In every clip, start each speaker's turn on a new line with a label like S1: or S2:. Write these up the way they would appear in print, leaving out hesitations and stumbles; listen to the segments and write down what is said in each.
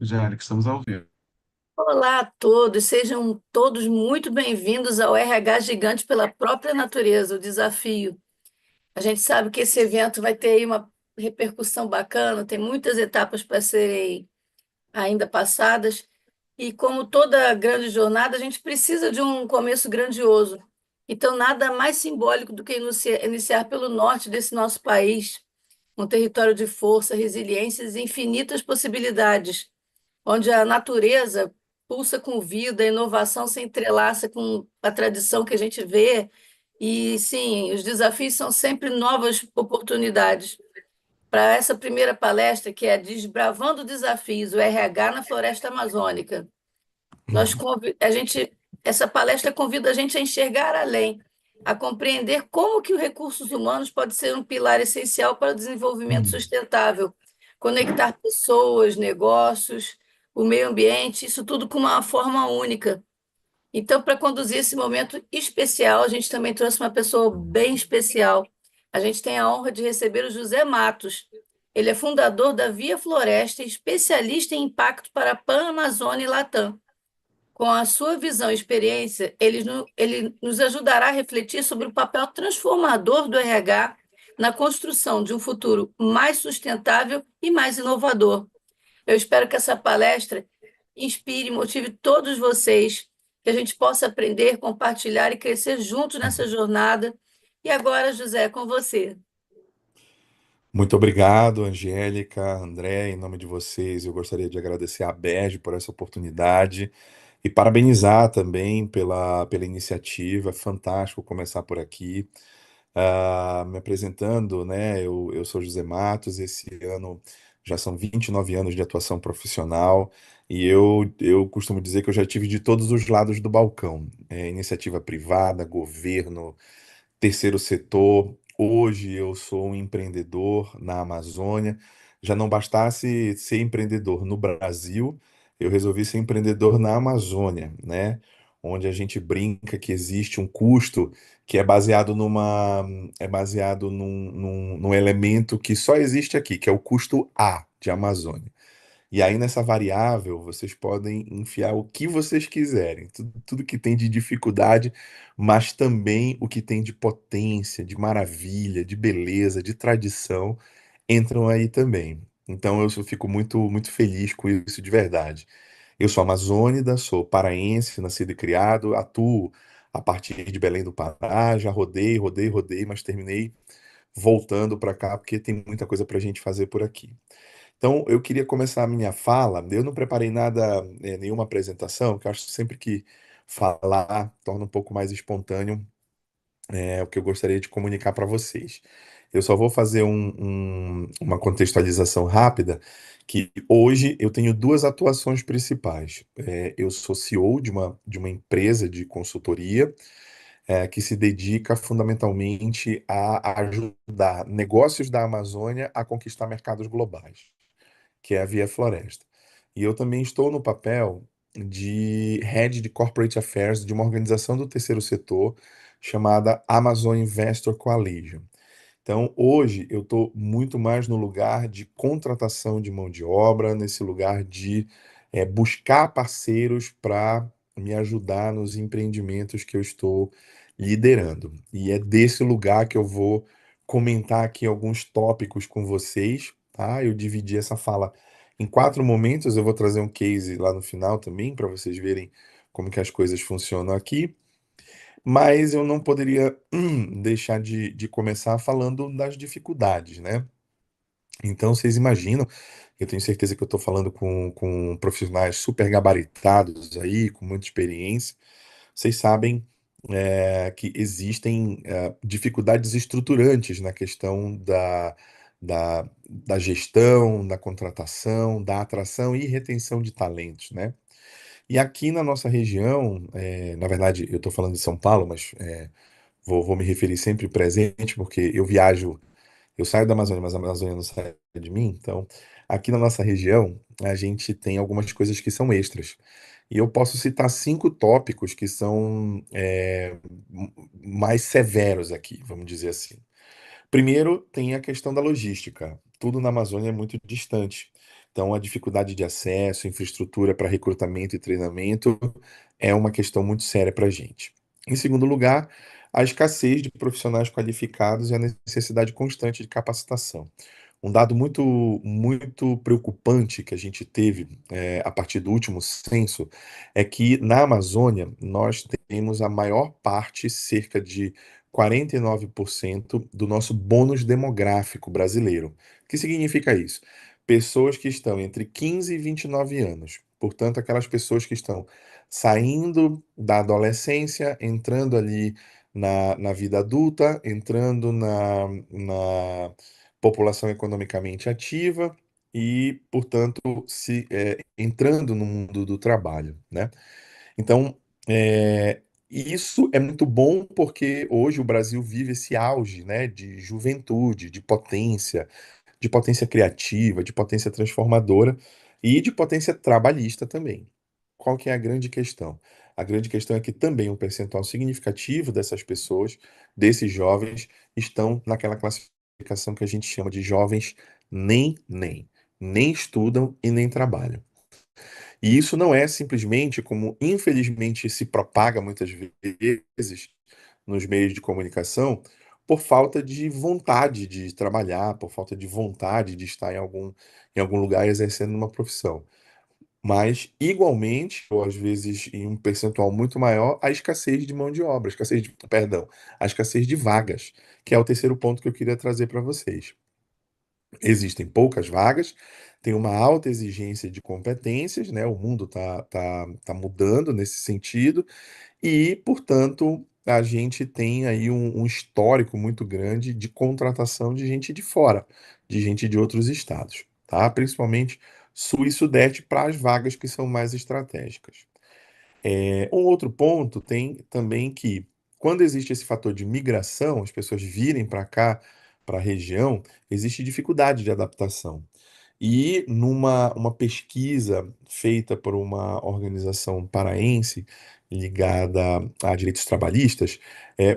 S1: Já, que estamos ao vivo.
S2: Olá a todos, sejam todos muito bem-vindos ao RH Gigante pela própria natureza, o desafio. A gente sabe que esse evento vai ter aí uma repercussão bacana, tem muitas etapas para serem ainda passadas, e como toda grande jornada, a gente precisa de um começo grandioso. Então, nada mais simbólico do que iniciar pelo norte desse nosso país, um território de força, resiliências e infinitas possibilidades onde a natureza pulsa com vida, a inovação se entrelaça com a tradição que a gente vê, e sim, os desafios são sempre novas oportunidades. Para essa primeira palestra, que é Desbravando Desafios, o RH na Floresta Amazônica, essa palestra convida a gente a enxergar além, a compreender como que os recursos humanos pode ser um pilar essencial para o desenvolvimento sustentável, conectar pessoas, negócios, o meio ambiente, isso tudo com uma forma única. Então, para conduzir esse momento especial, a gente também trouxe uma pessoa bem especial. A gente tem a honra de receber o José Matos. Ele é fundador da Via Floresta e especialista em impacto para a Pan-Amazônia e Latam. Com a sua visão e experiência, ele nos ajudará a refletir sobre o papel transformador do RH na construção de um futuro mais sustentável e mais inovador. Eu espero que essa palestra inspire e motive todos vocês, que a gente possa aprender, compartilhar e crescer juntos nessa jornada. E agora, José, é com você.
S3: Muito obrigado, Angélica, André, em nome de vocês, eu gostaria de agradecer a BERJ por essa oportunidade e parabenizar também pela iniciativa. É fantástico começar por aqui. Me apresentando, né? Eu sou José Matos, esse ano já são 29 anos de atuação profissional e eu costumo dizer que eu já tive de todos os lados do balcão, iniciativa privada, governo, terceiro setor. Hoje eu sou um empreendedor na Amazônia. Já não bastasse ser empreendedor no Brasil, eu resolvi ser empreendedor na Amazônia, né? Onde a gente brinca que existe um custo que é baseado num elemento que só existe aqui, que é o custo A de Amazônia. E aí nessa variável vocês podem enfiar o que vocês quiserem, tudo que tem de dificuldade, mas também o que tem de potência, de maravilha, de beleza, de tradição, entram aí também. Então eu fico muito feliz com isso de verdade. Eu sou amazônida, sou paraense, nascido e criado, atuo a partir de Belém do Pará, já rodei, mas terminei voltando para cá porque tem muita coisa para a gente fazer por aqui. Então, eu queria começar a minha fala. Eu não preparei nada, nenhuma apresentação, que eu acho sempre que falar torna um pouco mais espontâneo, o que eu gostaria de comunicar para vocês. Eu só vou fazer uma contextualização rápida, que hoje eu tenho duas atuações principais. Eu sou CEO de uma empresa de consultoria, que se dedica fundamentalmente a ajudar negócios da Amazônia a conquistar mercados globais, que é a Via Floresta. E eu também estou no papel de Head de Corporate Affairs de uma organização do terceiro setor chamada Amazon Investor Coalition. Então, hoje eu estou muito mais no lugar de contratação de mão de obra, nesse lugar de buscar parceiros para me ajudar nos empreendimentos que eu estou liderando. E é desse lugar que eu vou comentar aqui alguns tópicos com vocês, tá? Eu dividi essa fala em quatro momentos, eu vou trazer um case lá no final também, para vocês verem como que as coisas funcionam aqui. Mas eu não poderia deixar de começar falando das dificuldades, né? Então, vocês imaginam, eu tenho certeza que eu estou falando com profissionais super gabaritados aí, com muita experiência. Vocês sabem que existem dificuldades estruturantes na questão da gestão, da contratação, da atração e retenção de talentos, né? E aqui na nossa região, na verdade, eu estou falando de São Paulo, mas vou me referir sempre presente, porque eu viajo, eu saio da Amazônia, mas a Amazônia não sai de mim. Então, aqui na nossa região, a gente tem algumas coisas que são extras. E eu posso citar cinco tópicos que são mais severos aqui, vamos dizer assim. Primeiro, tem a questão da logística. Tudo na Amazônia é muito distante. Então, a dificuldade de acesso, infraestrutura para recrutamento e treinamento é uma questão muito séria para a gente. Em segundo lugar, a escassez de profissionais qualificados e a necessidade constante de capacitação. Um dado muito preocupante que a gente teve a partir do último censo é que na Amazônia nós temos a maior parte, cerca de 49% do nosso bônus demográfico brasileiro. O que significa isso? Pessoas que estão entre 15 e 29 anos. Portanto, aquelas pessoas que estão saindo da adolescência, entrando ali na vida adulta, entrando na população economicamente ativa e, portanto, entrando no mundo do trabalho, né? Então, isso é muito bom porque hoje o Brasil vive esse auge, né, de juventude, de potência criativa, de potência transformadora e de potência trabalhista também. Qual que é a grande questão? A grande questão é que também um percentual significativo dessas pessoas, desses jovens, estão naquela classificação que a gente chama de jovens nem, nem estudam e nem trabalham. E isso não é simplesmente como, infelizmente, se propaga muitas vezes nos meios de comunicação, por falta de vontade de trabalhar, por falta de vontade de estar em algum lugar exercendo uma profissão. Mas, igualmente, ou às vezes em um percentual muito maior, a escassez de mão de obra, perdão, a escassez de vagas, que é o terceiro ponto que eu queria trazer para vocês. Existem poucas vagas, tem uma alta exigência de competências, né? O mundo tá mudando nesse sentido, e, portanto, a gente tem aí um histórico muito grande de contratação de gente de fora, de gente de outros estados, tá? Principalmente Sul e Sudeste para as vagas que são mais estratégicas. Um outro ponto tem também que, quando existe esse fator de migração, as pessoas virem para cá, para a região, existe dificuldade de adaptação. E numa uma pesquisa feita por uma organização paraense ligada a direitos trabalhistas,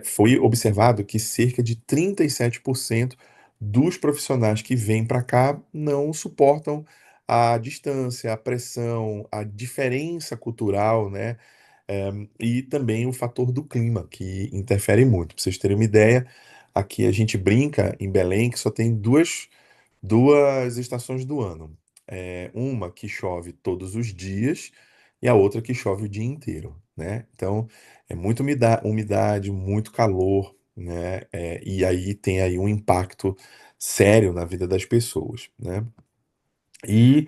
S3: foi observado que cerca de 37% dos profissionais que vêm para cá não suportam a distância, a pressão, a diferença cultural, né? E também o fator do clima, que interfere muito. Para vocês terem uma ideia, aqui a gente brinca em Belém que só tem duas estações do ano. Uma que chove todos os dias e a outra que chove o dia inteiro, né? Então, é muita umidade, muito calor, né? E aí tem aí um impacto sério na vida das pessoas, né? E,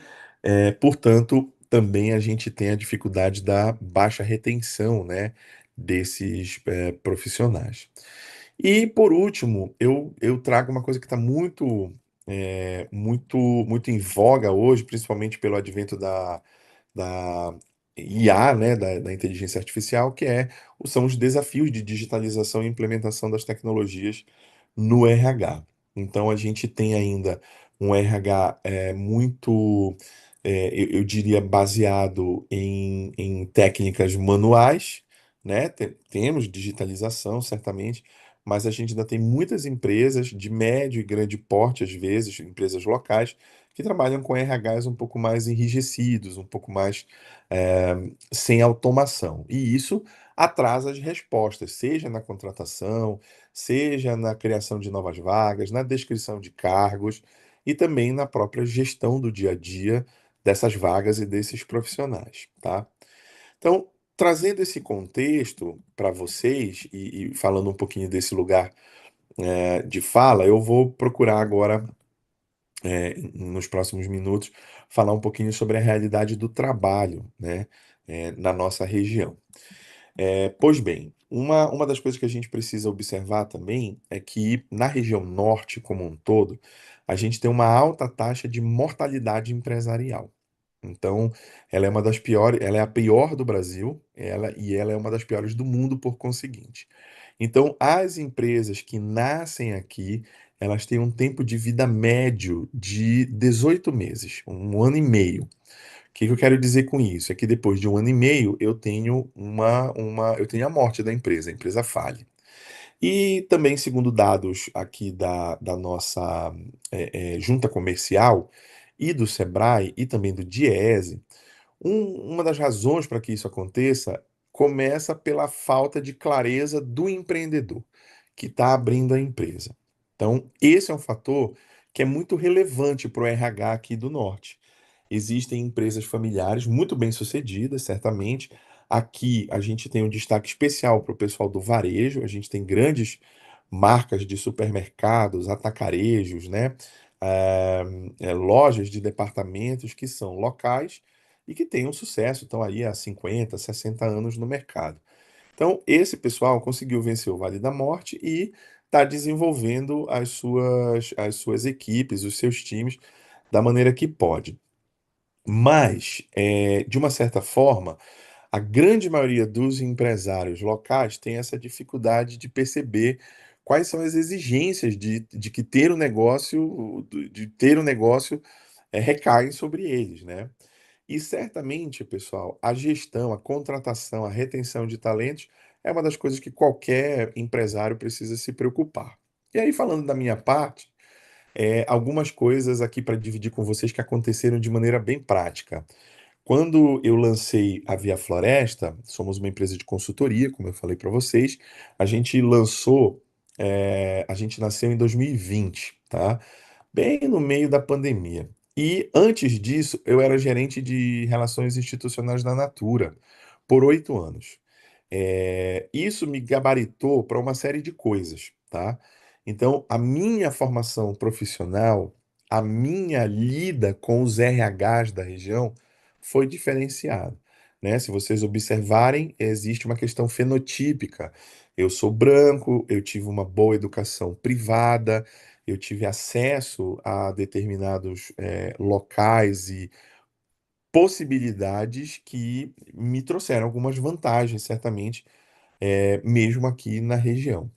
S3: portanto, também a gente tem a dificuldade da baixa retenção, né, desses profissionais. E, por último, eu trago uma coisa que está muito em voga hoje, principalmente pelo advento da IA, né, da inteligência artificial, são os desafios de digitalização e implementação das tecnologias no RH. Então, a gente tem ainda um RH eu diria, baseado em técnicas manuais, né? Temos digitalização, certamente, mas a gente ainda tem muitas empresas de médio e grande porte, às vezes, empresas locais, que trabalham com RHs um pouco mais enrijecidos, um pouco mais é, sem automação. E isso atrasa as respostas, seja na contratação, seja na criação de novas vagas, na descrição de cargos e também na própria gestão do dia a dia dessas vagas e desses profissionais, tá? Então, trazendo esse contexto para vocês e falando um pouquinho desse lugar de fala, eu vou procurar agora, nos próximos minutos, falar um pouquinho sobre a realidade do trabalho, né, na nossa região. Pois bem, uma das coisas que a gente precisa observar também é que na região norte como um todo, a gente tem uma alta taxa de mortalidade empresarial. Então, ela é uma das piores, ela é a pior do Brasil, ela é uma das piores do mundo por conseguinte. Então, as empresas que nascem aqui, elas têm um tempo de vida médio de 18 meses, um ano e meio. O que eu quero dizer com isso? É que depois de um ano e meio eu tenho eu tenho a morte da empresa, a empresa fale. E também, segundo dados aqui da nossa junta comercial e do Sebrae e também do Diese, uma das razões para que isso aconteça começa pela falta de clareza do empreendedor que está abrindo a empresa. Então, esse é um fator que é muito relevante para o RH aqui do Norte. Existem empresas familiares muito bem-sucedidas, certamente. Aqui a gente tem um destaque especial para o pessoal do varejo, a gente tem grandes marcas de supermercados, atacarejos, né? Lojas de departamentos que são locais e que têm um sucesso, estão aí há 50, 60 anos no mercado. Então, esse pessoal conseguiu vencer o Vale da Morte e está desenvolvendo as suas equipes, os seus times, da maneira que pode. Mas, de uma certa forma, a grande maioria dos empresários locais tem essa dificuldade de perceber quais são as exigências de que ter o negócio, de ter o negócio, recaem sobre eles, né? E certamente, pessoal, a gestão, a contratação, a retenção de talentos é uma das coisas que qualquer empresário precisa se preocupar. E aí, falando da minha parte, algumas coisas aqui para dividir com vocês que aconteceram de maneira bem prática. Quando eu lancei a Via Floresta, somos uma empresa de consultoria, como eu falei para vocês, a gente a gente nasceu em 2020, tá? Bem no meio da pandemia. E antes disso, eu era gerente de relações institucionais da Natura por 8 anos. Isso me gabaritou para uma série de coisas, tá? Então, a minha formação profissional, a minha lida com os RHs da região foi diferenciada, né? Se vocês observarem, existe uma questão fenotípica. Eu sou branco, eu tive uma boa educação privada, eu tive acesso a determinados locais e possibilidades que me trouxeram algumas vantagens, certamente, mesmo aqui na região.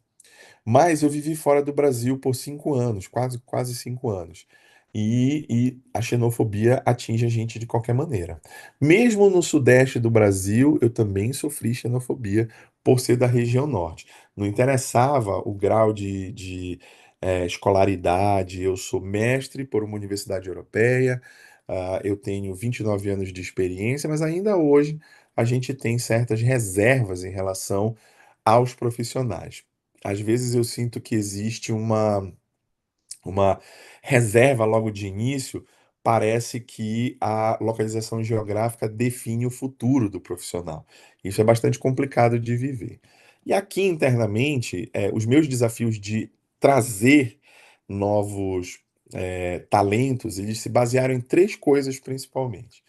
S3: Mas eu vivi fora do Brasil por 5 anos, quase 5 anos. E a xenofobia atinge a gente de qualquer maneira. Mesmo no sudeste do Brasil, eu também sofri xenofobia por ser da região norte. Não interessava o grau de escolaridade, eu sou mestre por uma universidade europeia, eu tenho 29 anos de experiência, mas ainda hoje a gente tem certas reservas em relação aos profissionais. Às vezes eu sinto que existe uma reserva logo de início, parece que a localização geográfica define o futuro do profissional. Isso é bastante complicado de viver. E aqui internamente, os meus desafios de trazer novos talentos, eles se basearam em três coisas principalmente.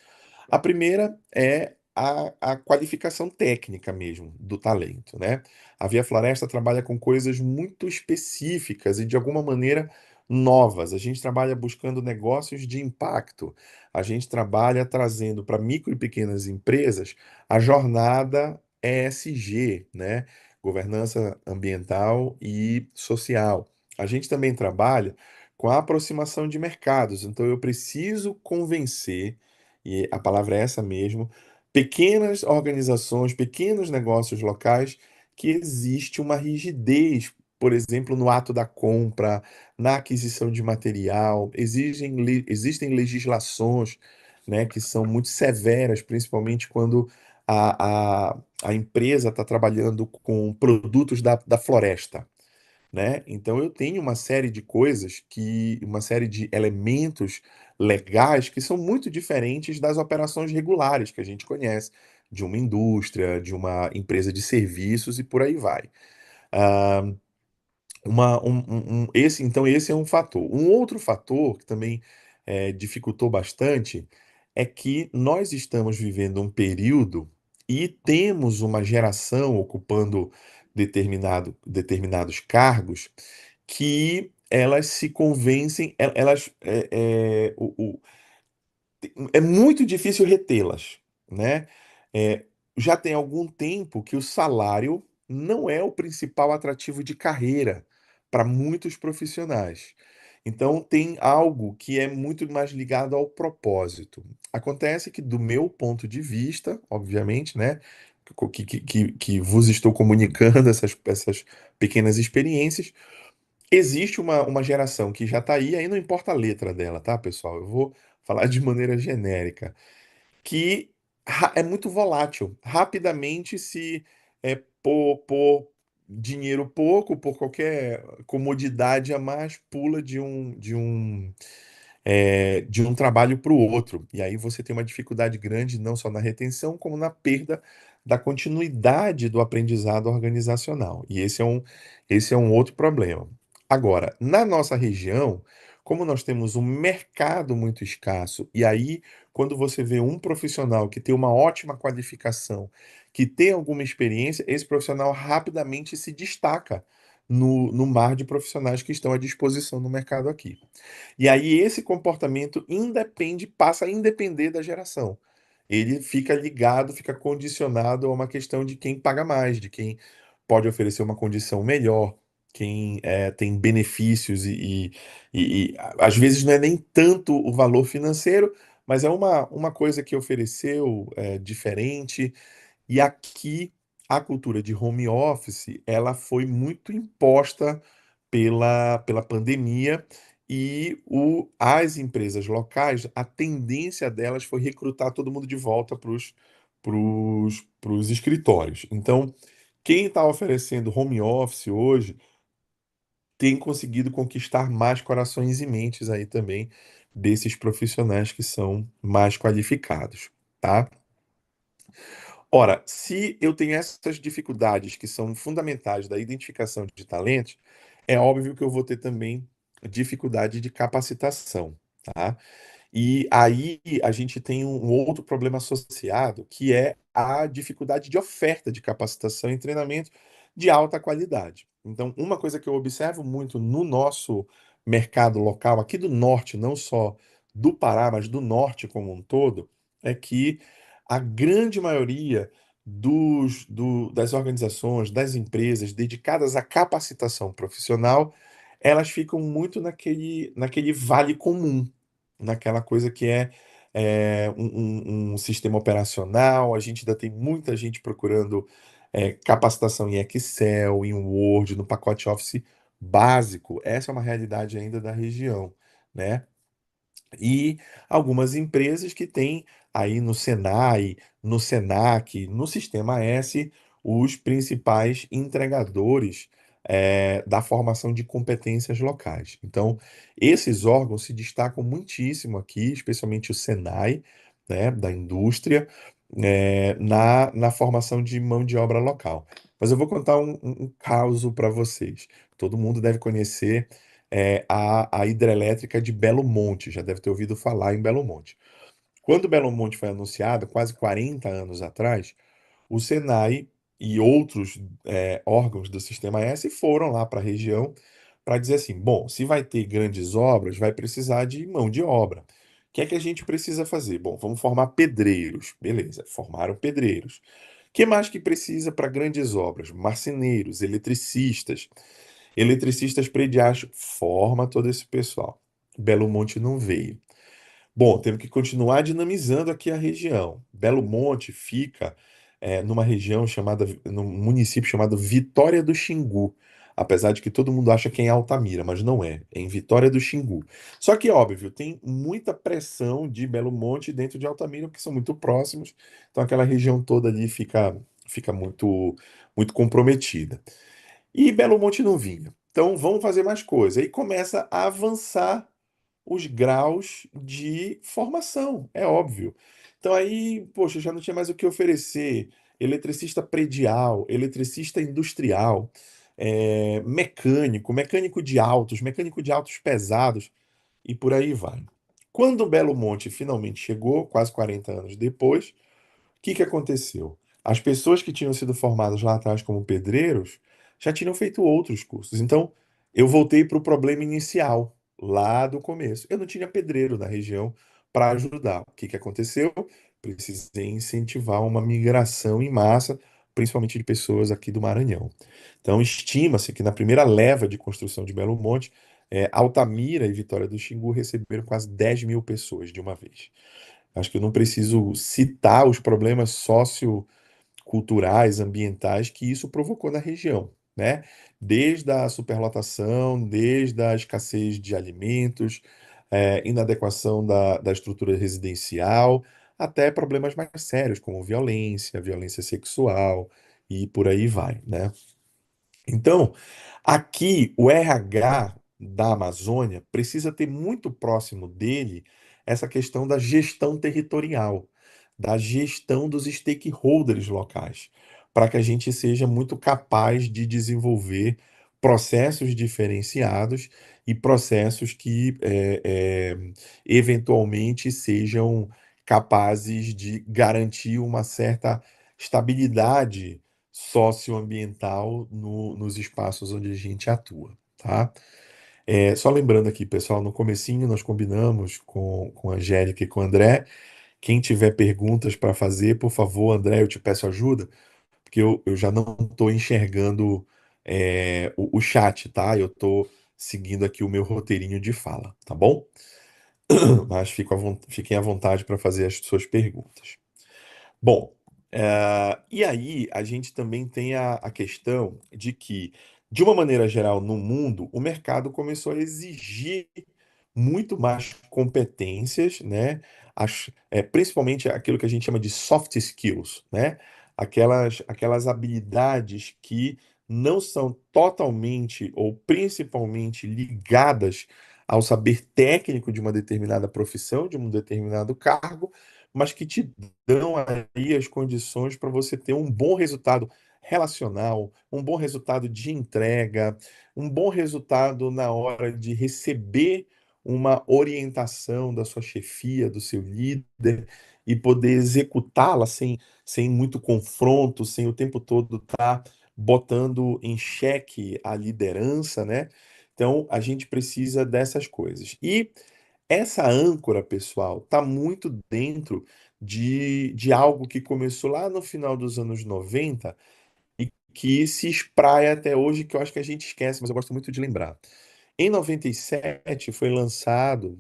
S3: A primeira é a qualificação técnica mesmo do talento, né? A Via Floresta trabalha com coisas muito específicas e de alguma maneira novas. A gente trabalha buscando negócios de impacto. A gente trabalha trazendo para micro e pequenas empresas a jornada ESG, né? Governança ambiental e social. A gente também trabalha com a aproximação de mercados. Então eu preciso convencer, e a palavra é essa mesmo, pequenas organizações, pequenos negócios locais, que existe uma rigidez, por exemplo, no ato da compra, na aquisição de material, existem legislações, né, que são muito severas, principalmente quando a empresa está trabalhando com produtos da floresta, né? Então eu tenho uma série de coisas uma série de elementos legais que são muito diferentes das operações regulares que a gente conhece, de uma indústria, de uma empresa de serviços e por aí vai. Ah, então esse é um fator. Um outro fator que também dificultou bastante é que nós estamos vivendo um período e temos uma geração ocupando determinados cargos que elas se convencem, elas é muito difícil retê-las, né? É, já tem algum tempo que o salário não é o principal atrativo de carreira para muitos profissionais. Então, tem algo que é muito mais ligado ao propósito. Acontece que, do meu ponto de vista, obviamente, né? que vos estou comunicando essas pequenas experiências. Existe uma geração que já está aí não importa a letra dela, tá, pessoal? Eu vou falar de maneira genérica, que é muito volátil. Rapidamente, se por dinheiro pouco, por qualquer comodidade a mais, pula de um trabalho para o outro. E aí você tem uma dificuldade grande, não só na retenção, como na perda da continuidade do aprendizado organizacional. E esse é um outro problema. Agora, na nossa região, como nós temos um mercado muito escasso, e aí, quando você vê um profissional que tem uma ótima qualificação, que tem alguma experiência, esse profissional rapidamente se destaca no mar de profissionais que estão à disposição no mercado aqui. E aí esse comportamento passa a independer da geração. Ele fica ligado, fica condicionado a uma questão de quem paga mais, de quem pode oferecer uma condição melhor, quem tem benefícios às vezes não é nem tanto o valor financeiro, mas é uma coisa que ofereceu diferente. E aqui a cultura de home office, ela foi muito imposta pela pandemia e as empresas locais, a tendência delas foi recrutar todo mundo de volta pros escritórios. Então, quem está oferecendo home office hoje tem conseguido conquistar mais corações e mentes aí também desses profissionais que são mais qualificados, tá? Ora, se eu tenho essas dificuldades que são fundamentais da identificação de talentos, é óbvio que eu vou ter também dificuldade de capacitação, tá? E aí a gente tem um outro problema associado, que é a dificuldade de oferta de capacitação e treinamento de alta qualidade. Então, uma coisa que eu observo muito no nosso mercado local, aqui do norte, não só do Pará, mas do norte como um todo, é que a grande maioria das organizações, das empresas dedicadas à capacitação profissional, elas ficam muito naquele vale comum, naquela coisa que um sistema operacional. A gente ainda tem muita gente procurando capacitação em Excel, em Word, no pacote Office básico. Essa é uma realidade ainda da região, né? E algumas empresas que têm aí no Senai, no Senac, no Sistema S, os principais entregadores da formação de competências locais. Então, esses órgãos se destacam muitíssimo aqui, especialmente o Senai, né, da indústria, na formação de mão de obra local. Mas eu vou contar um caso para vocês. Todo mundo deve conhecer a hidrelétrica de Belo Monte, já deve ter ouvido falar em Belo Monte. Quando Belo Monte foi anunciado, quase 40 anos atrás, o Senai e outros órgãos do Sistema S foram lá para a região para dizer assim: bom, se vai ter grandes obras, vai precisar de mão de obra. O que é que a gente precisa fazer? Bom, vamos formar pedreiros. Beleza, formaram pedreiros. O que mais que precisa para grandes obras? Marceneiros, eletricistas prediais, forma todo esse pessoal. Belo Monte não veio. Bom, temos que continuar dinamizando aqui a região. Belo Monte fica numa região num município chamado Vitória do Xingu. Apesar de que todo mundo acha que é em Altamira, mas não é. É em Vitória do Xingu. Só que, óbvio, tem muita pressão de Belo Monte dentro de Altamira, porque são muito próximos. Então aquela região toda ali fica muito comprometida. E Belo Monte não vinha. Então vamos fazer mais coisa. Aí começa a avançar os graus de formação, é óbvio. Então aí, poxa, já não tinha mais o que oferecer. Eletricista predial, eletricista industrial, mecânico de autos pesados e por aí vai. Quando o Belo Monte finalmente chegou, quase 40 anos depois, que aconteceu? As pessoas que tinham sido formadas lá atrás como pedreiros já tinham feito outros cursos. Então, eu voltei para o problema inicial, lá do começo. Eu não tinha pedreiro na região para ajudar. O que aconteceu? Precisei incentivar uma migração em massa, principalmente de pessoas aqui do Maranhão. Então, estima-se que na primeira leva de construção de Belo Monte, Altamira e Vitória do Xingu receberam quase 10 mil pessoas de uma vez. Acho que eu não preciso citar os problemas socioculturais culturais, ambientais que isso provocou na região, né? Desde a superlotação, desde a escassez de alimentos, inadequação da estrutura residencial, até problemas mais sérios, como violência, violência sexual e por aí vai, né? Então, aqui o RH da Amazônia precisa ter muito próximo dele essa questão da gestão territorial, da gestão dos stakeholders locais, para que a gente seja muito capaz de desenvolver processos diferenciados e processos que eventualmente sejam capazes de garantir uma certa estabilidade socioambiental nos espaços onde a gente atua, tá? Só lembrando aqui, pessoal, no comecinho nós combinamos com a Angélica e com o André. Quem tiver perguntas para fazer, por favor, André, eu te peço ajuda, porque eu já não estou enxergando o chat, tá? Eu estou seguindo aqui o meu roteirinho de fala, tá bom? Mas fiquem à vontade para fazer as suas perguntas. Bom, e aí a gente também tem a questão de que, de uma maneira geral, no mundo, o mercado começou a exigir muito mais competências, né? Principalmente aquilo que a gente chama de soft skills, né? Aquelas habilidades que não são totalmente ou principalmente ligadas ao saber técnico de uma determinada profissão, de um determinado cargo, mas que te dão aí as condições para você ter um bom resultado relacional, um bom resultado de entrega, um bom resultado na hora de receber uma orientação da sua chefia, do seu líder, e poder executá-la sem muito confronto, sem o tempo todo estar botando em xeque a liderança, né? Então, a gente precisa dessas coisas. E essa âncora, pessoal, está muito dentro de algo que começou lá no final dos anos 90 e que se espraia até hoje, que eu acho que a gente esquece, mas eu gosto muito de lembrar. Em 97 foi lançado.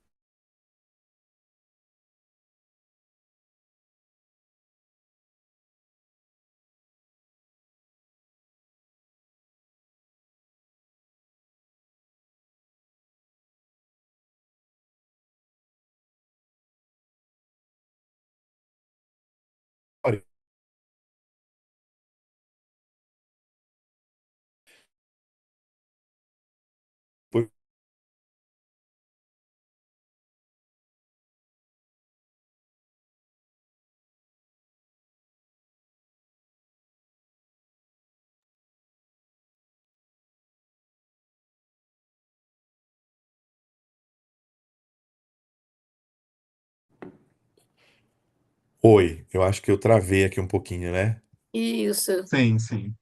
S3: Oi, eu acho que eu travei aqui um pouquinho, né?
S2: Isso.
S1: Sim, sim.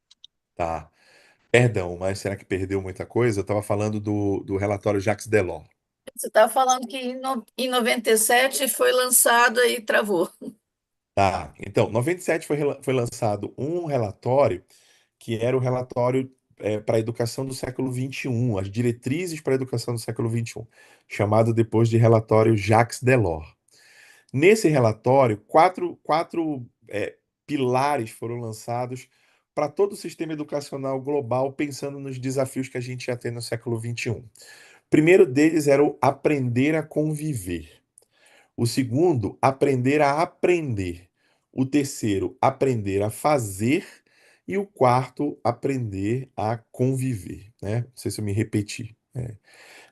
S3: Tá. Perdão, mas será que perdeu muita coisa? Eu estava falando do relatório Jacques Delors.
S2: Você estava falando que em 97 foi lançado e travou.
S3: Tá. Então, em 97 foi lançado um relatório que era o relatório para a educação do século XXI, as diretrizes para a educação do século XXI, chamado depois de relatório Jacques Delors. Nesse relatório, quatro pilares foram lançados para todo o sistema educacional global, pensando nos desafios que a gente ia ter no século XXI. O primeiro deles era o aprender a conviver. O segundo, aprender a aprender. O terceiro, aprender a fazer. E o quarto, aprender a conviver, né? Não sei se eu me repeti, né?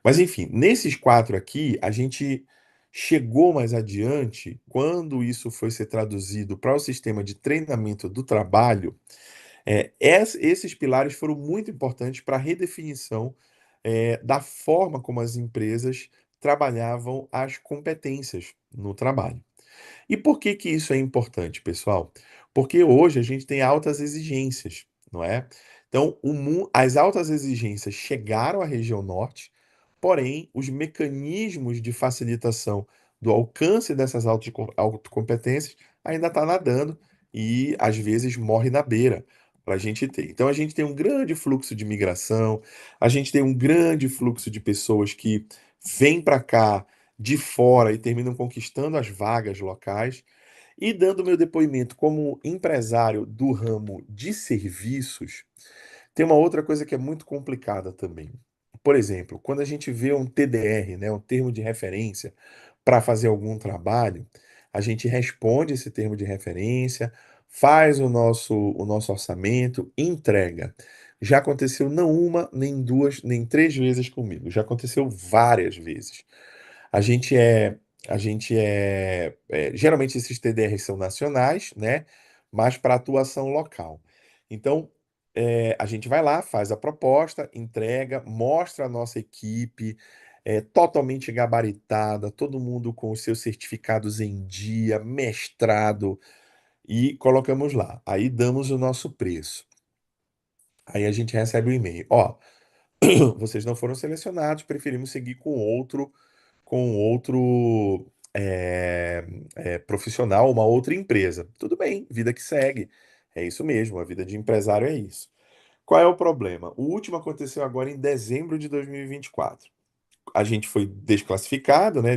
S3: Mas enfim, nesses quatro aqui, a gente chegou mais adiante, quando isso foi ser traduzido para o sistema de treinamento do trabalho, esses pilares foram muito importantes para a redefinição, da forma como as empresas trabalhavam as competências no trabalho. E por que que isso é importante, pessoal? Porque hoje a gente tem altas exigências, não é? Então, as altas exigências chegaram à região norte, porém, os mecanismos de facilitação do alcance dessas autocompetências ainda está nadando e às vezes morre na beira para a gente ter. Então, a gente tem um grande fluxo de migração, a gente tem um grande fluxo de pessoas que vêm para cá de fora e terminam conquistando as vagas locais. E dando meu depoimento como empresário do ramo de serviços, tem uma outra coisa que é muito complicada também. Por exemplo, quando a gente vê um TDR, né, um termo de referência, para fazer algum trabalho, a gente responde esse termo de referência, faz o nosso orçamento, entrega. Já aconteceu não uma, nem duas, nem três vezes comigo. Já aconteceu várias vezes. A gente é, geralmente esses TDRs são nacionais, né? Mas para atuação local. Então, a gente vai lá, faz a proposta, entrega, mostra a nossa equipe, totalmente gabaritada, todo mundo com os seus certificados em dia, mestrado, e colocamos lá. Aí damos o nosso preço. Aí a gente recebe o e-mail. Ó, vocês não foram selecionados, preferimos seguir com outro profissional, uma outra empresa. Tudo bem, vida que segue. É isso mesmo, a vida de empresário é isso. Qual é o problema? O último aconteceu agora em dezembro de 2024. A gente foi desclassificado, né?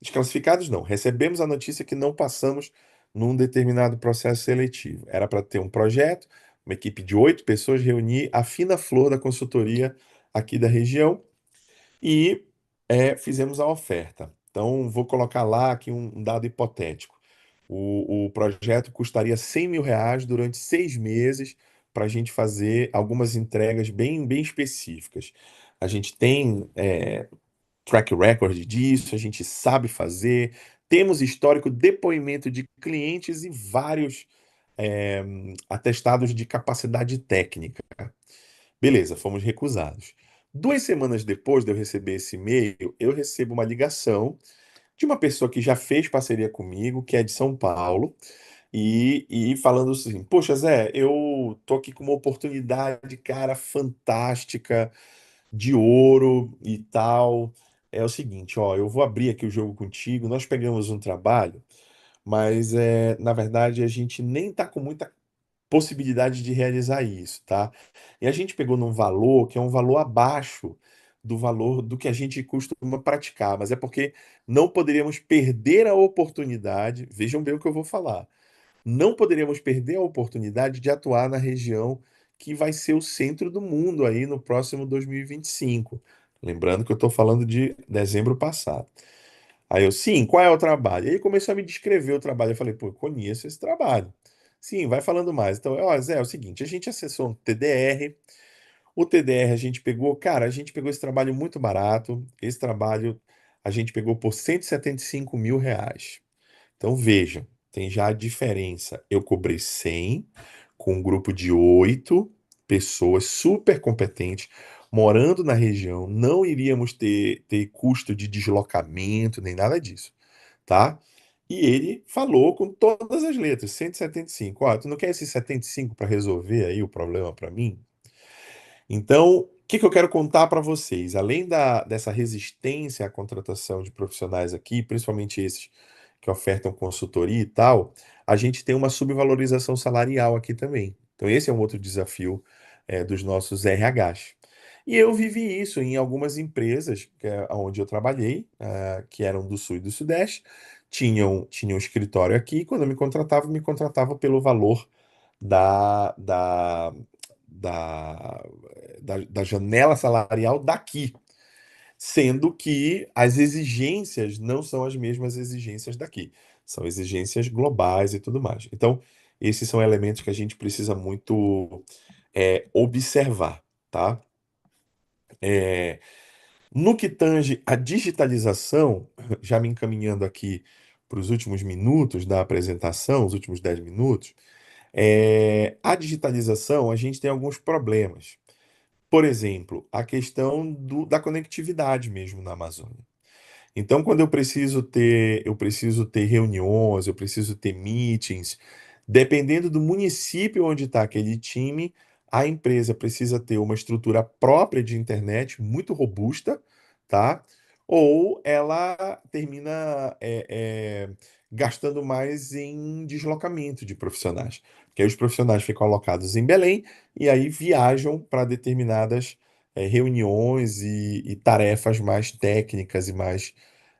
S3: Desclassificados não, recebemos a notícia que não passamos num determinado processo seletivo. Era para ter um projeto, uma equipe de 8 pessoas reunir a fina flor da consultoria aqui da região e fizemos a oferta. Então, vou colocar lá aqui um dado hipotético. O projeto custaria R$ 100.000 durante 6 meses para a gente fazer algumas entregas bem, bem específicas. A gente tem track record disso, a gente sabe fazer, temos histórico, depoimento de clientes e vários é, atestados de capacidade técnica. Beleza, fomos recusados. 2 semanas depois de eu receber esse e-mail, eu recebo uma ligação de uma pessoa que já fez parceria comigo, que é de São Paulo, e falando assim: Poxa, Zé, eu tô aqui com uma oportunidade, cara, fantástica, de ouro e tal. É o seguinte, ó, eu vou abrir aqui o jogo contigo. Nós pegamos um trabalho, mas na verdade a gente nem tá com muita possibilidade de realizar isso, tá? E a gente pegou num valor que é um valor abaixo do valor do que a gente costuma praticar, mas é porque não poderíamos perder a oportunidade, vejam bem o que eu vou falar, não poderíamos perder a oportunidade de atuar na região que vai ser o centro do mundo aí no próximo 2025. Lembrando que eu estou falando de dezembro passado. Aí eu, sim, qual é o trabalho? E aí começou a me descrever o trabalho. Eu falei, pô, eu conheço esse trabalho. Sim, vai falando mais. Então, ó, Zé, é o seguinte, a gente acessou um TDR. O TDR a gente pegou, cara, a gente pegou esse trabalho muito barato. Esse trabalho a gente pegou por R$ 175.000. Então vejam, tem já a diferença. Eu cobrei 100 com um grupo de 8 pessoas super competentes, morando na região, não iríamos ter custo de deslocamento, nem nada disso, tá? E ele falou com todas as letras, 175. Ó, tu não quer esses 75 para resolver aí o problema para mim? Então, o que que eu quero contar para vocês? Além dessa resistência à contratação de profissionais aqui, principalmente esses que ofertam consultoria e tal, a gente tem uma subvalorização salarial aqui também. Então, esse é um outro desafio dos nossos RHs. E eu vivi isso em algumas empresas onde eu trabalhei, que eram do Sul e do Sudeste, tinham um escritório aqui, e quando me contratava pelo valor da, da, da, da janela salarial daqui, sendo que as exigências não são as mesmas exigências daqui, são exigências globais e tudo mais. Então, esses são elementos que a gente precisa muito observar, tá? É, no que tange a digitalização, já me encaminhando aqui para os últimos minutos da apresentação, os últimos 10 minutos, a digitalização, a gente tem alguns problemas. Por exemplo, a questão da conectividade mesmo na Amazônia. Então, quando eu preciso ter reuniões, eu preciso ter meetings, dependendo do município onde está aquele time, a empresa precisa ter uma estrutura própria de internet muito robusta, tá? Ou ela termina gastando mais em deslocamento de profissionais, porque aí os profissionais ficam alocados em Belém e aí viajam para determinadas reuniões e tarefas mais técnicas e mais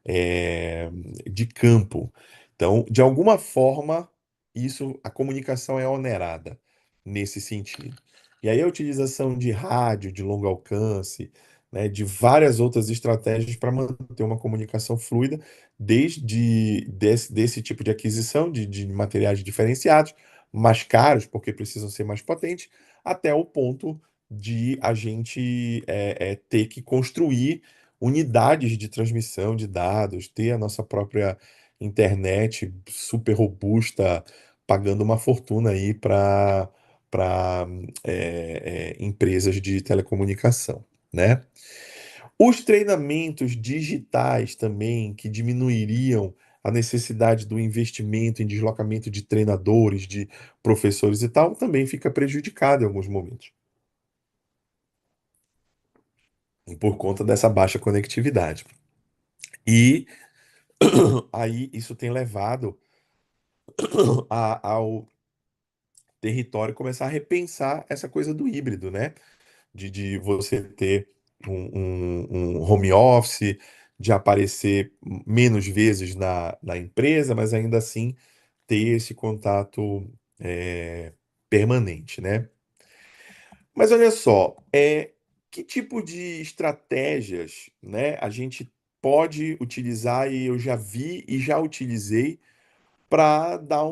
S3: é, de campo. Então, de alguma forma, a comunicação é onerada nesse sentido. E aí a utilização de rádio, de longo alcance, né, de várias outras estratégias para manter uma comunicação fluida, desde desse tipo de aquisição de materiais diferenciados, mais caros, porque precisam ser mais potentes, até o ponto de a gente ter que construir unidades de transmissão de dados, ter a nossa própria internet super robusta, pagando uma fortuna aí para empresas de telecomunicação, né? Os treinamentos digitais também, que diminuiriam a necessidade do investimento em deslocamento de treinadores, de professores e tal, também fica prejudicado em alguns momentos, por conta dessa baixa conectividade. E aí isso tem levado ao território começar a repensar essa coisa do híbrido, né? De você ter um home office, de aparecer menos vezes na empresa, mas ainda assim ter esse contato é, permanente, né? Mas olha só, que tipo de estratégias, né, a gente pode utilizar e eu já vi e já utilizei para dar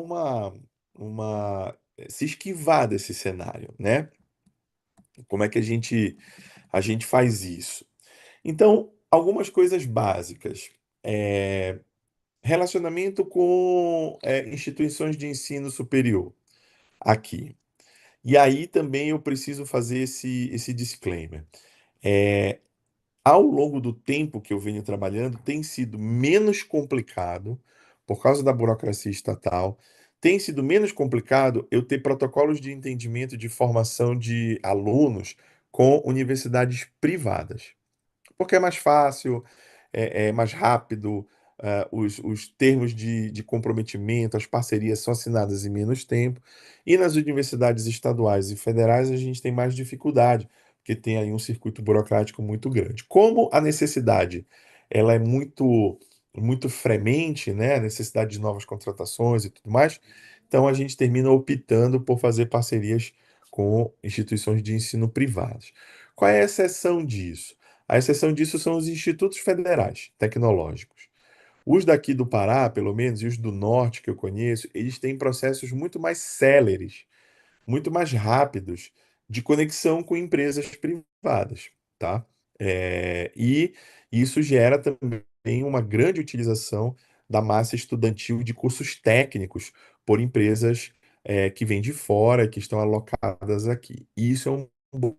S3: se esquivar desse cenário, né? Como é que a gente faz isso? Então, algumas coisas básicas. É, relacionamento com instituições de ensino superior aqui. E aí também eu preciso fazer esse disclaimer. É, ao longo do tempo que eu venho trabalhando, tem sido menos complicado, por causa da burocracia estatal, tem sido menos complicado eu ter protocolos de entendimento de formação de alunos com universidades privadas. Porque é mais fácil, é mais rápido, os termos de comprometimento, as parcerias são assinadas em menos tempo. E nas universidades estaduais e federais a gente tem mais dificuldade, porque tem aí um circuito burocrático muito grande. Como a necessidade ela é muito fremente, né, a necessidade de novas contratações e tudo mais, então a gente termina optando por fazer parcerias com instituições de ensino privadas. Qual é a exceção disso? A exceção disso são os institutos federais tecnológicos. Os daqui do Pará, pelo menos, e os do norte que eu conheço, eles têm processos muito mais céleres, muito mais rápidos de conexão com empresas privadas, tá? E isso gera também uma grande utilização da massa estudantil de cursos técnicos por empresas que vêm de fora, que estão alocadas aqui. E isso é um bom.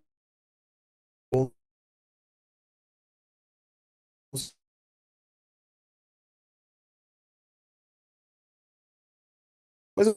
S3: Mas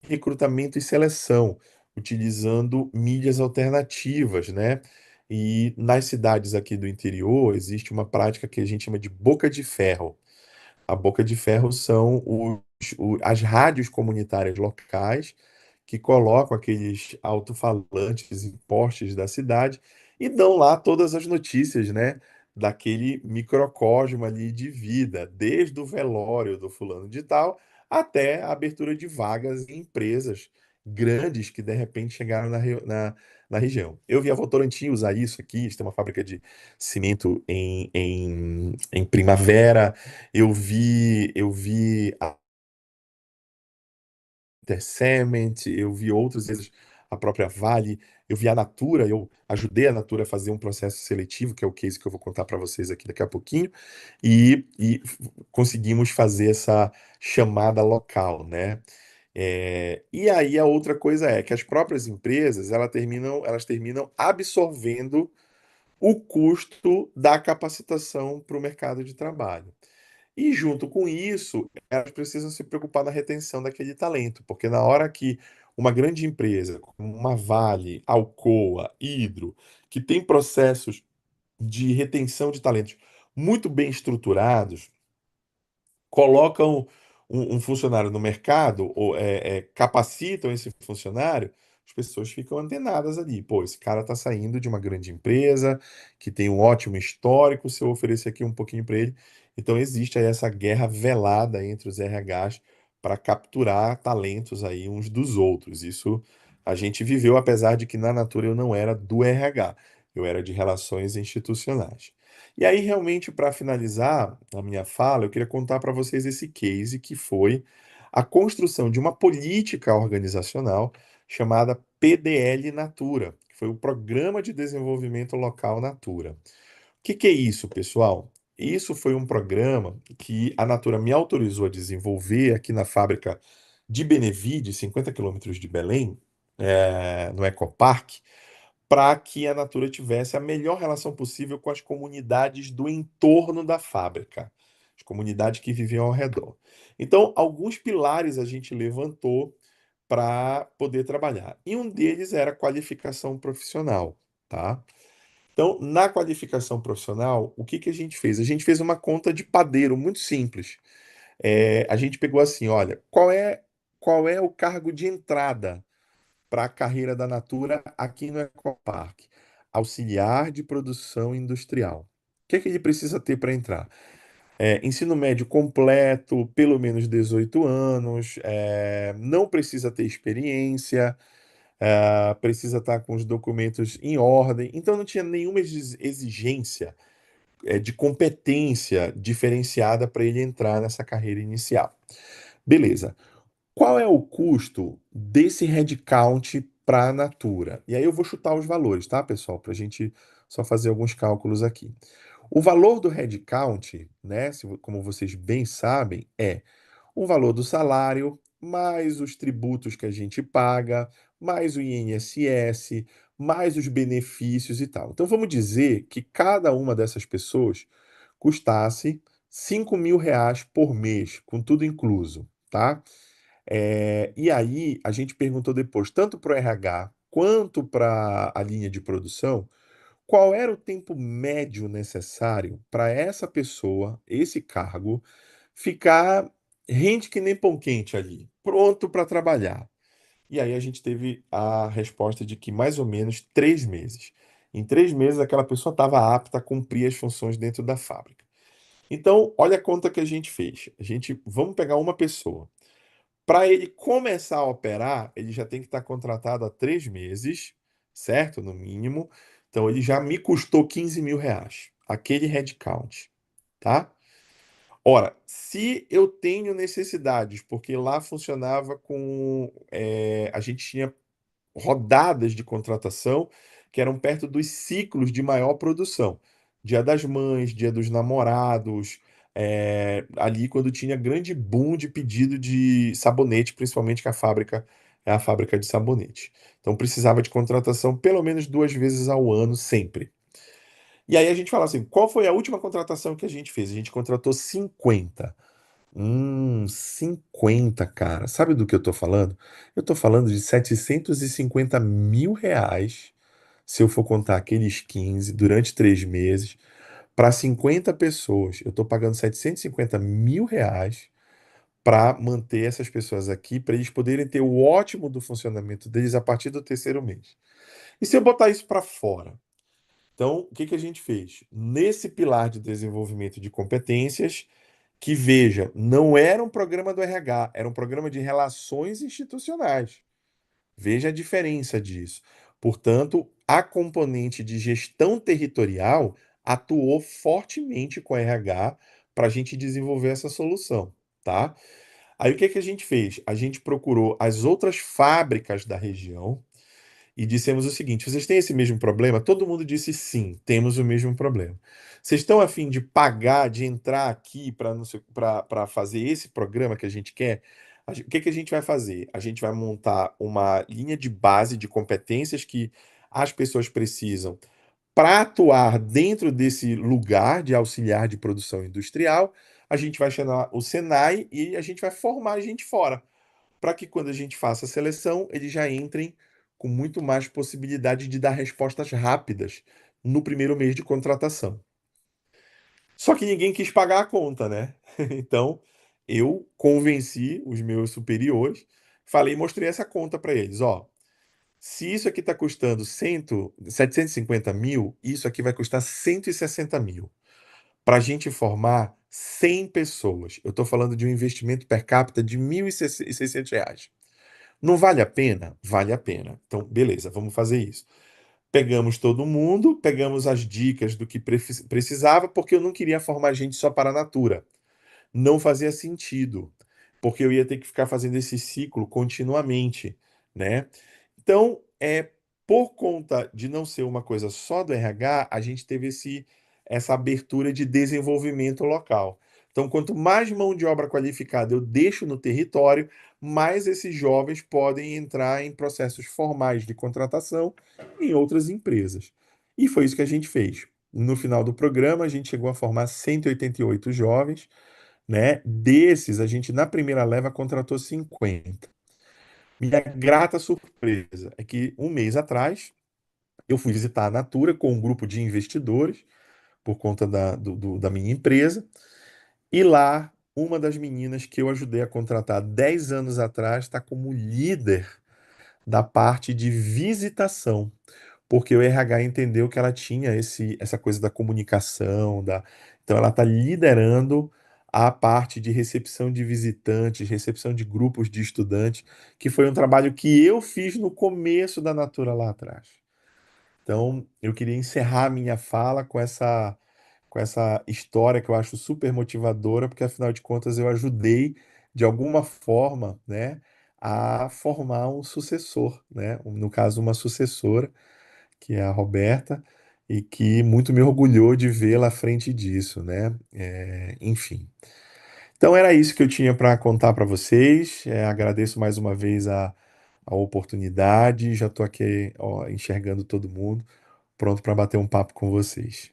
S3: recrutamento e seleção, utilizando mídias alternativas, né? E nas cidades aqui do interior existe uma prática que a gente chama de boca de ferro. A boca de ferro são as rádios comunitárias locais que colocam aqueles alto-falantes em postes da cidade e dão lá todas as notícias, né? Daquele microcosmo ali de vida, desde o velório do fulano de tal até a abertura de vagas em empresas grandes que de repente chegaram na região. Eu vi a Votorantim usar isso aqui, eles têm uma fábrica de cimento em Primavera. Eu vi a Intercement, eu vi outras vezes a própria Vale, eu vi a Natura, eu ajudei a Natura a fazer um processo seletivo, que é o case que eu vou contar para vocês aqui daqui a pouquinho, e conseguimos fazer essa chamada local, né? E aí a outra coisa é que as próprias empresas elas terminam absorvendo o custo da capacitação para o mercado de trabalho. E junto com isso, elas precisam se preocupar na retenção daquele talento, porque na hora que uma grande empresa como uma Vale, Alcoa, Hydro, que tem processos de retenção de talentos muito bem estruturados, colocam um funcionário no mercado, ou capacitam esse funcionário, as pessoas ficam antenadas ali. Pô, esse cara está saindo de uma grande empresa, que tem um ótimo histórico, se eu oferecer aqui um pouquinho para ele. Então existe aí essa guerra velada entre os RHs para capturar talentos aí uns dos outros. Isso a gente viveu, apesar de que na Natura eu não era do RH, eu era de relações institucionais. E aí, realmente, para finalizar a minha fala, eu queria contar para vocês esse case que foi a construção de uma política organizacional chamada PDL Natura, que foi o Programa de Desenvolvimento Local Natura. O que é isso, pessoal? Isso foi um programa que a Natura me autorizou a desenvolver aqui na fábrica de Benevide, 50 quilômetros de Belém, no Ecopark, para que a Natura tivesse a melhor relação possível com as comunidades do entorno da fábrica, as comunidades que viviam ao redor. Então, alguns pilares a gente levantou para poder trabalhar. E um deles era a qualificação profissional, tá? Então, na qualificação profissional, o que que a gente fez? A gente fez uma conta de padeiro muito simples. A gente pegou assim, olha, qual é o cargo de entrada para a carreira da Natura aqui no Ecopark? Auxiliar de produção industrial. O que é que ele precisa ter para entrar? Ensino médio completo, pelo menos 18 anos, não precisa ter experiência, precisa estar com os documentos em ordem. Então não tinha nenhuma exigência, de competência diferenciada para ele entrar nessa carreira inicial. Beleza. Qual é o custo desse headcount para a Natura? E aí eu vou chutar os valores, tá, pessoal? Para a gente só fazer alguns cálculos aqui. O valor do headcount, né, como vocês bem sabem, é o valor do salário, mais os tributos que a gente paga, mais o INSS, mais os benefícios e tal. Então vamos dizer que cada uma dessas pessoas custasse R$ 5.000 por mês, com tudo incluso, tá? E aí a gente perguntou depois, tanto para o RH quanto para a linha de produção, qual era o tempo médio necessário para essa pessoa, esse cargo, ficar rente que nem pão quente ali, pronto para trabalhar. E aí a gente teve a resposta de que mais ou menos 3 meses. Em 3 meses, aquela pessoa estava apta a cumprir as funções dentro da fábrica. Então, olha a conta que a gente fez. Vamos pegar uma pessoa. Para ele começar a operar, ele já tem que estar contratado há 3 meses, certo? No mínimo. Então, ele já me custou R$ 15.000, aquele headcount, tá? Ora, se eu tenho necessidades, porque lá funcionava com. A gente tinha rodadas de contratação que eram perto dos ciclos de maior produção. Dia das Mães, Dia dos Namorados, ali quando tinha grande boom de pedido de sabonete, principalmente que a fábrica é a fábrica de sabonete. Então precisava de contratação pelo menos 2 vezes ao ano, sempre. E aí a gente fala assim, qual foi a última contratação que a gente fez? A gente contratou 50. 50, cara. Sabe do que eu tô falando? Eu tô falando de R$ 750.000, se eu for contar aqueles 15 durante 3 meses, para 50 pessoas. Eu tô pagando R$ 750.000 para manter essas pessoas aqui, para eles poderem ter o ótimo do funcionamento deles a partir do terceiro mês. E se eu botar isso para fora? Então, o que que a gente fez? Nesse pilar de desenvolvimento de competências, que veja, não era um programa do RH, era um programa de relações institucionais. Veja a diferença disso. Portanto, a componente de gestão territorial atuou fortemente com a RH para a gente desenvolver essa solução, tá? Aí o que que a gente fez? A gente procurou as outras fábricas da região e dissemos o seguinte: vocês têm esse mesmo problema? Todo mundo disse sim, temos o mesmo problema. Vocês estão a fim de pagar, de entrar aqui para fazer esse programa que a gente quer? O que que a gente vai fazer? A gente vai montar uma linha de base de competências que as pessoas precisam para atuar dentro desse lugar de auxiliar de produção industrial. A gente vai chamar o Senai e a gente vai formar a gente fora para que quando a gente faça a seleção, eles já entrem com muito mais possibilidade de dar respostas rápidas no primeiro mês de contratação. Só que ninguém quis pagar a conta, né? Então, eu convenci os meus superiores, falei, mostrei essa conta para eles, ó, se isso aqui está custando 750 mil, isso aqui vai custar 160 mil. Para a gente formar 100 pessoas. Eu estou falando de um investimento per capita de R$ 1.600. Não vale a pena? Vale a pena. Então, beleza, vamos fazer isso. Pegamos todo mundo, pegamos as dicas do que precisava, porque eu não queria formar gente só para a Natura. Não fazia sentido, porque eu ia ter que ficar fazendo esse ciclo continuamente, né? Então, por conta de não ser uma coisa só do RH, a gente teve essa abertura de desenvolvimento local. Então, quanto mais mão de obra qualificada eu deixo no território, mais esses jovens podem entrar em processos formais de contratação em outras empresas. E foi isso que a gente fez. No final do programa, a gente chegou a formar 188 jovens, né? Desses, a gente na primeira leva contratou 50. Minha grata surpresa é que um mês atrás eu fui visitar a Natura com um grupo de investidores por conta da minha empresa, e lá uma das meninas que eu ajudei a contratar 10 anos atrás está como líder da parte de visitação, porque o RH entendeu que ela tinha essa coisa da comunicação, então ela está liderando a parte de recepção de visitantes, recepção de grupos de estudantes, que foi um trabalho que eu fiz no começo da Natura lá atrás. Então, eu queria encerrar minha fala com essa história que eu acho super motivadora, porque afinal de contas eu ajudei de alguma forma, né, a formar um sucessor, né? No caso, uma sucessora, que é a Roberta, e que muito me orgulhou de vê-la à frente disso, né? Enfim. Então era isso que eu tinha para contar para vocês. Agradeço mais uma vez a oportunidade. Já estou aqui, ó, enxergando todo mundo, pronto para bater um papo com vocês.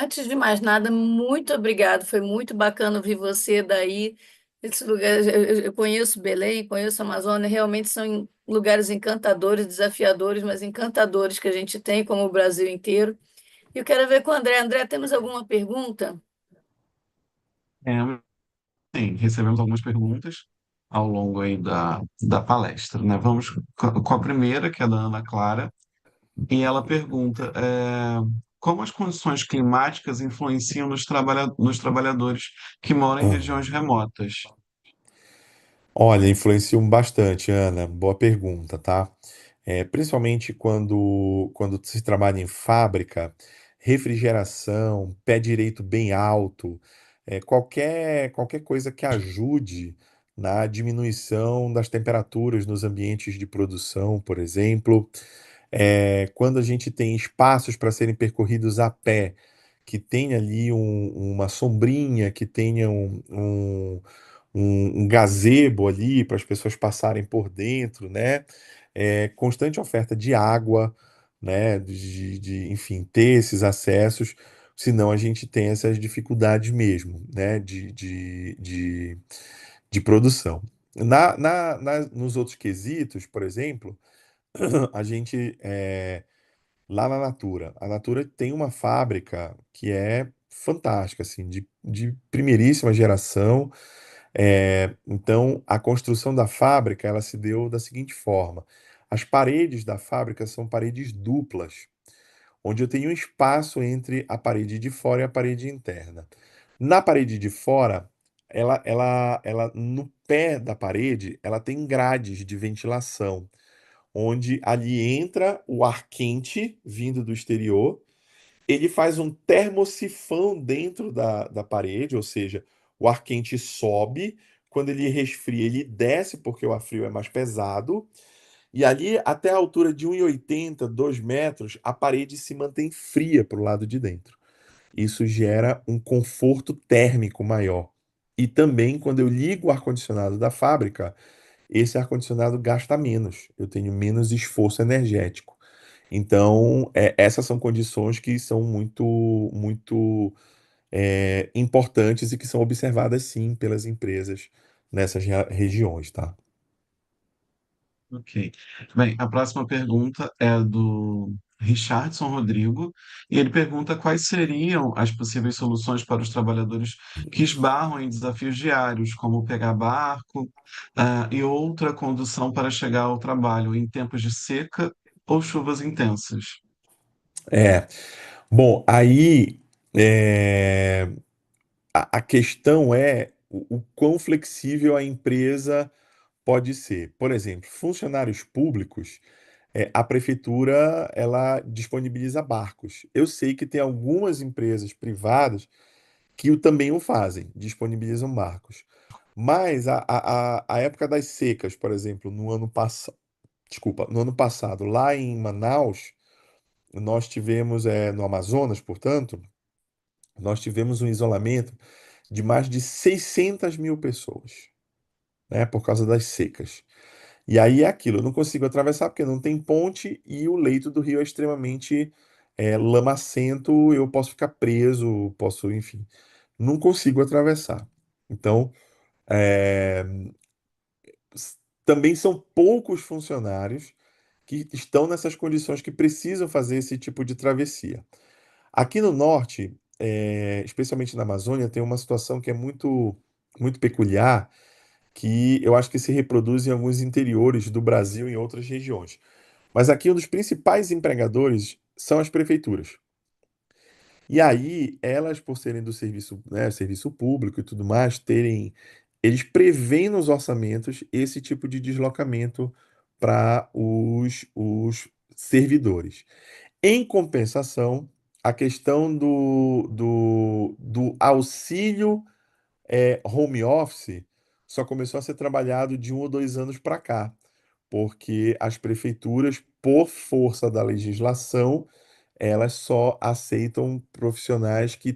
S2: Antes de mais nada, muito obrigado. Foi muito bacana ouvir você daí. Esse lugar, eu conheço Belém, conheço a Amazônia, realmente são lugares encantadores, desafiadores, mas encantadores que a gente tem, como o Brasil inteiro. E eu quero ver com o André. André, temos alguma pergunta?
S1: É, sim, recebemos algumas perguntas ao longo aí da palestra, né? Vamos com a primeira, que é da Ana Clara, e ela pergunta, como as condições climáticas influenciam nos trabalhadores que moram em
S3: Ah.
S1: regiões remotas?
S3: Olha, influenciam bastante, Ana. Boa pergunta, tá? Principalmente quando se trabalha em fábrica, refrigeração, pé direito bem alto, qualquer coisa que ajude na diminuição das temperaturas nos ambientes de produção, por exemplo. Quando a gente tem espaços para serem percorridos a pé, que tenha ali uma sombrinha, que tenha um gazebo ali para as pessoas passarem por dentro, né? Constante oferta de água, né? Enfim, ter esses acessos, senão a gente tem essas dificuldades mesmo, né? De produção. Nos outros quesitos, por exemplo, a gente, lá na Natura, a Natura tem uma fábrica que é fantástica, assim, de primeiríssima geração. Então, a construção da fábrica, ela se deu da seguinte forma: as paredes da fábrica são paredes duplas, onde eu tenho um espaço entre a parede de fora e a parede interna. Na parede de fora, no pé da parede, ela tem grades de ventilação, onde ali entra o ar quente vindo do exterior, ele faz um termosifão dentro da parede, ou seja, o ar quente sobe, quando ele resfria, ele desce, porque o ar frio é mais pesado, e ali, até a altura de 1,80, 2 metros, a parede se mantém fria para o lado de dentro. Isso gera um conforto térmico maior. E também, quando eu ligo o ar-condicionado da fábrica, esse ar-condicionado gasta menos, eu tenho menos esforço energético. Então, essas são condições que são muito, muito importantes e que são observadas sim pelas empresas nessas regiões, tá?
S1: Ok. Bem, a próxima pergunta é do Richardson Rodrigo, e ele pergunta quais seriam as possíveis soluções para os trabalhadores que esbarram em desafios diários, como pegar barco, e outra condução para chegar ao trabalho em tempos de seca ou chuvas intensas.
S3: É, bom, aí é, a questão é o quão flexível a empresa pode ser. Por exemplo, funcionários públicos, a prefeitura ela disponibiliza barcos. Eu sei que tem algumas empresas privadas que também o fazem, disponibilizam barcos. Mas a época das secas, por exemplo, no ano passado, lá em Manaus, nós tivemos, no Amazonas, portanto, nós tivemos um isolamento de mais de 600 mil pessoas, né, por causa das secas. E aí é aquilo, eu não consigo atravessar porque não tem ponte e o leito do rio é extremamente lamacento, eu posso ficar preso, posso, enfim, não consigo atravessar. Então, é, também são poucos funcionários que estão nessas condições que precisam fazer esse tipo de travessia. Aqui no norte, especialmente na Amazônia, tem uma situação que é muito peculiar, que eu acho que se reproduz em alguns interiores do Brasil e em outras regiões. Mas aqui um dos principais empregadores são as prefeituras. E aí, elas, por serem do serviço, né, serviço público e tudo mais, eles prevêem nos orçamentos esse tipo de deslocamento para os servidores. Em compensação, a questão do auxílio home office só começou a ser trabalhado de 1 ou 2 anos para cá, porque as prefeituras, por força da legislação, elas só aceitam profissionais que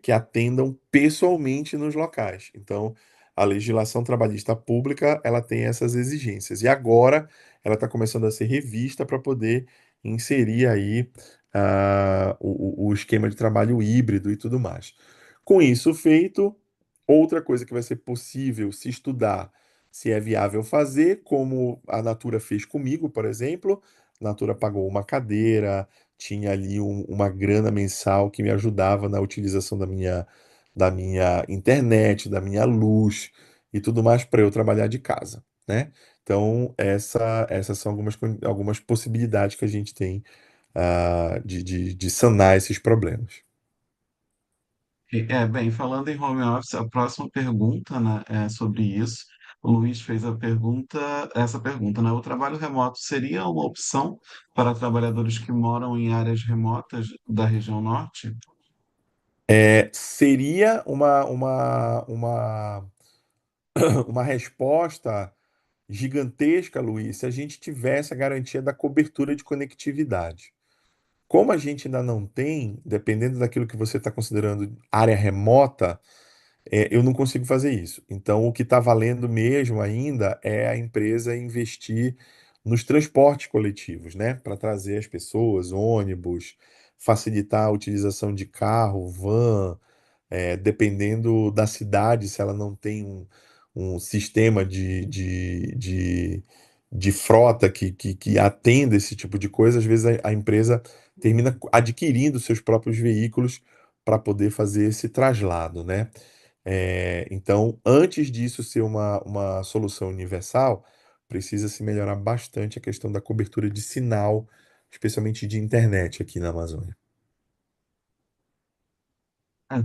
S3: que atendam pessoalmente nos locais. Então, a legislação trabalhista pública, ela tem essas exigências. E agora ela está começando a ser revista para poder inserir aí o esquema de trabalho híbrido e tudo mais. Com isso feito, outra coisa que vai ser possível se estudar se é viável fazer, como a Natura fez comigo, por exemplo. A Natura pagou uma cadeira, tinha ali uma grana mensal que me ajudava na utilização da minha internet, da minha luz e tudo mais para eu trabalhar de casa, né? Então, essas são algumas possibilidades que a gente tem de sanar esses problemas.
S1: Bem, falando em home office, a próxima pergunta, né, é sobre isso. O Luiz fez essa pergunta, né? O trabalho remoto seria uma opção para trabalhadores que moram em áreas remotas da região norte?
S3: Seria uma resposta gigantesca, Luiz, se a gente tivesse a garantia da cobertura de conectividade. Como a gente ainda não tem, dependendo daquilo que você está considerando área remota, eu não consigo fazer isso. Então, o que está valendo mesmo ainda é a empresa investir nos transportes coletivos, né? Para trazer as pessoas, ônibus, facilitar a utilização de carro, van, dependendo da cidade, se ela não tem um sistema de frota que atenda esse tipo de coisa, às vezes a empresa termina adquirindo seus próprios veículos para poder fazer esse traslado, né? Então, antes disso ser uma solução universal, precisa se melhorar bastante a questão da cobertura de sinal, especialmente de internet aqui na Amazônia.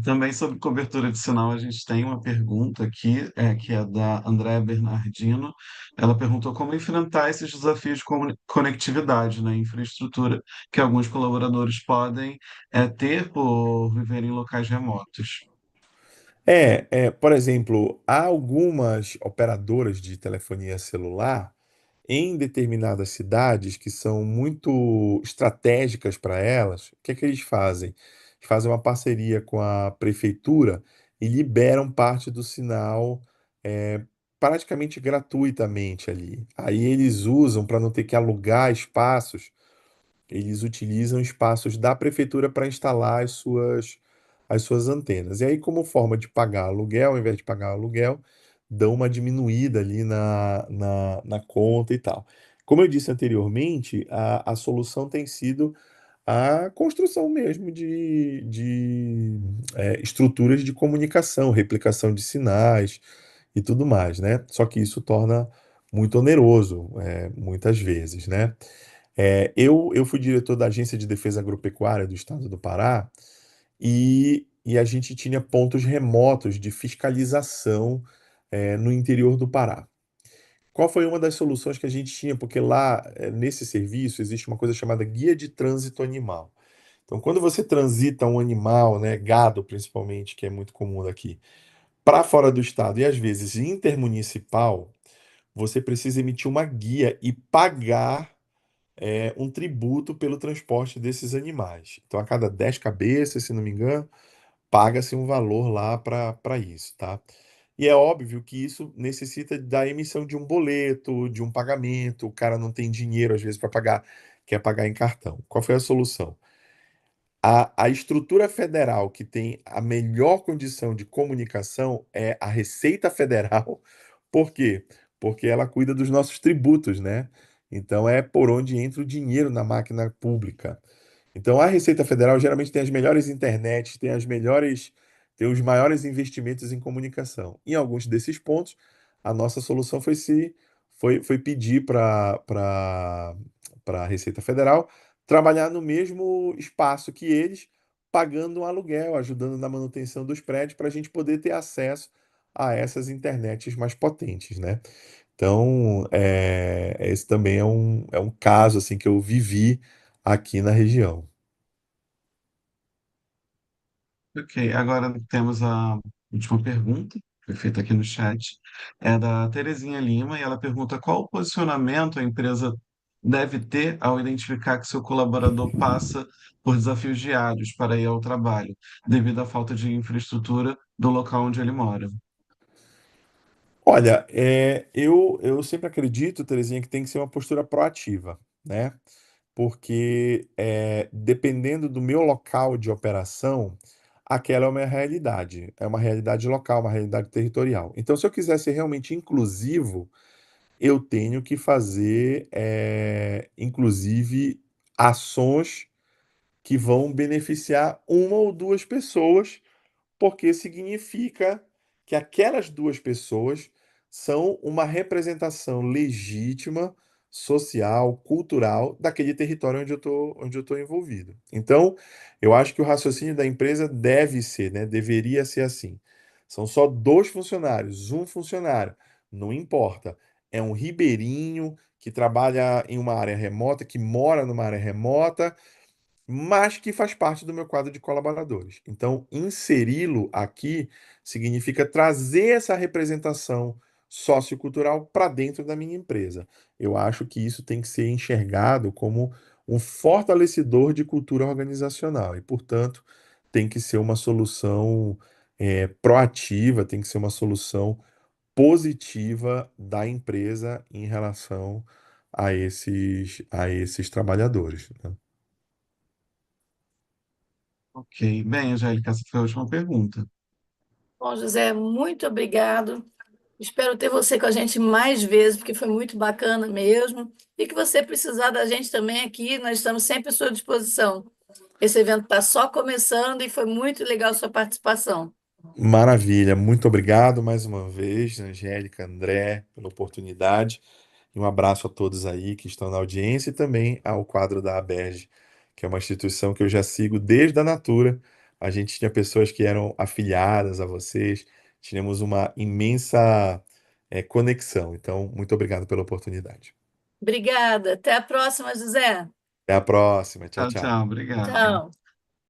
S1: Também sobre cobertura de sinal, a gente tem uma pergunta aqui, que é da Andréa Bernardino. Ela perguntou como enfrentar esses desafios de conectividade, né, infraestrutura que alguns colaboradores podem ter por viver em locais remotos.
S3: Por exemplo, há algumas operadoras de telefonia celular em determinadas cidades que são muito estratégicas para elas. O que é que eles fazem? Eles fazem uma parceria com a prefeitura e liberam parte do sinal é, praticamente gratuitamente ali. Aí eles usam para não ter que alugar espaços, eles utilizam espaços da prefeitura para instalar as suas antenas. E aí, como forma de pagar aluguel, ao invés de pagar aluguel, dão uma diminuída ali na conta e tal. Como eu disse anteriormente, a solução tem sido a construção mesmo de estruturas de comunicação, replicação de sinais e tudo mais, né? Só que isso torna muito oneroso, muitas vezes, né? Eu fui diretor da Agência de Defesa Agropecuária do Estado do Pará e a gente tinha pontos remotos de fiscalização, no interior do Pará. Qual foi uma das soluções que a gente tinha? Porque lá, nesse serviço, existe uma coisa chamada guia de trânsito animal. Então, quando você transita um animal, né, gado principalmente, que é muito comum daqui, para fora do estado e às vezes intermunicipal, você precisa emitir uma guia e pagar um tributo pelo transporte desses animais. Então, a cada 10 cabeças, se não me engano, paga-se um valor lá para isso, tá? E é óbvio que isso necessita da emissão de um boleto, de um pagamento. O cara não tem dinheiro, às vezes, para pagar, quer pagar em cartão. Qual foi a solução? A estrutura federal que tem a melhor condição de comunicação é a Receita Federal. Por quê? Porque ela cuida dos nossos tributos, né? Então é por onde entra o dinheiro na máquina pública. Então a Receita Federal geralmente tem as melhores internets, tem os maiores investimentos em comunicação. Em alguns desses pontos, a nossa solução foi pedir para a Receita Federal trabalhar no mesmo espaço que eles, pagando um aluguel, ajudando na manutenção dos prédios, para a gente poder ter acesso a essas internets mais potentes, né? Então, esse também é um caso assim que eu vivi aqui na região.
S1: Ok, agora temos a última pergunta, que foi feita aqui no chat, é da Terezinha Lima, e ela pergunta qual o posicionamento a empresa deve ter ao identificar que seu colaborador passa por desafios diários para ir ao trabalho, devido à falta de infraestrutura do local onde ele mora.
S3: Olha, eu sempre acredito, Terezinha, que tem que ser uma postura proativa, né? Porque dependendo do meu local de operação, aquela é uma realidade. É uma realidade local, uma realidade territorial. Então, se eu quiser ser realmente inclusivo, eu tenho que fazer, inclusive, ações que vão beneficiar uma ou duas pessoas, porque significa que aquelas duas pessoas são uma representação legítima, social, cultural daquele território onde eu tô envolvido. Então, eu acho que o raciocínio da empresa deve ser, né, deveria ser assim. São só dois funcionários, um funcionário, não importa. É um ribeirinho que trabalha em uma área remota, que mora numa área remota, mas que faz parte do meu quadro de colaboradores. Então, inseri-lo aqui significa trazer essa representação sociocultural para dentro da minha empresa. Eu acho que isso tem que ser enxergado como um fortalecedor de cultura organizacional e, portanto, tem que ser uma solução proativa, tem que ser uma solução positiva da empresa em relação a esses trabalhadores, né?
S1: Ok, bem, Angélica, essa foi a última pergunta.
S2: Bom, José, muito obrigado. Espero ter você com a gente mais vezes, porque foi muito bacana mesmo. E que você precisar da gente também aqui, nós estamos sempre à sua disposição. Esse evento está só começando e foi muito legal a sua participação.
S3: Maravilha, muito obrigado mais uma vez, Angélica, André, pela oportunidade. E um abraço a todos aí que estão na audiência e também ao quadro da ABERJ, que é uma instituição que eu já sigo desde a Natura. A gente tinha pessoas que eram afiliadas a vocês, tínhamos uma imensa conexão. Então, muito obrigado pela oportunidade.
S2: Obrigada. Até a próxima, José.
S3: Até a próxima. Tchau,
S1: Tchau,
S3: tchau.
S1: tchau, obrigado.
S2: Tchau.